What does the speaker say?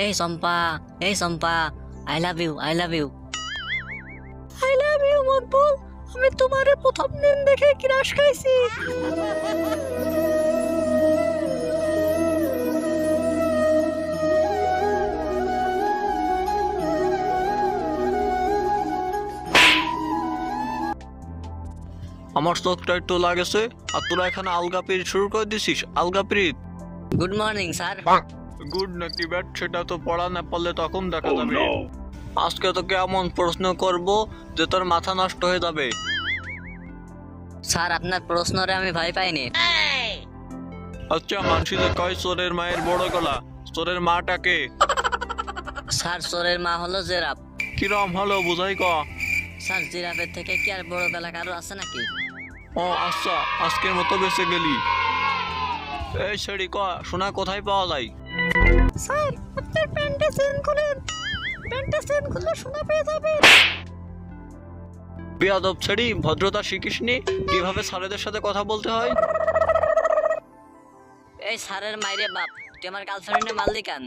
এই সম্পা, এই Sampa, I love you, I love you. I love you Maqbool, আমি তোমারে প্রথম দিন দেখে ক্রাশ খাইছি। আমার চোখটা একটু লাগেছে আর তোরা এখানে আলগা পিরিত শুরু করে দিছিস। আলগা পিরিত গুড মর্নিং স্যার। গুড নাকি ব্যাড সেটা তো পড়া না পারলে তখন দেখা যাবে। আজকে তোকে এমন প্রশ্ন করব যে তোর মাথা নষ্ট হয়ে যাবে। স্যার আপনার প্রশ্নরে আমি ভয় পাইনি। আচ্ছা, মানসি যে কয় চোরের মায়ের বড় গলা, চোরের মাটাকে? স্যার চোরের মা হলো জিরাফ। কিরম হলো বুঝাই ক। স্যার জিরাফের থেকে কি আর বড় গলা কারো আছে নাকি? ও আচ্ছা, আজকের মতো বেঁচে গেলি। এই ছেড়ি ক, সোনা কোথায় পাওয়া যায়? স্যার আপনার প্যান্টটা চেন খুলেন, প্যান্টটা চেন খুললে সোনা পেয়ে যাবেন। বেয়াদব ছেড়ি, ভদ্রতা শিখিসনি কিভাবে স্যারেদের সাথে কথা বলতে হয়? এই স্যারের মাইরে বাপ, তুই আমার গার্লফ্রেন্ডে মারলি কেন?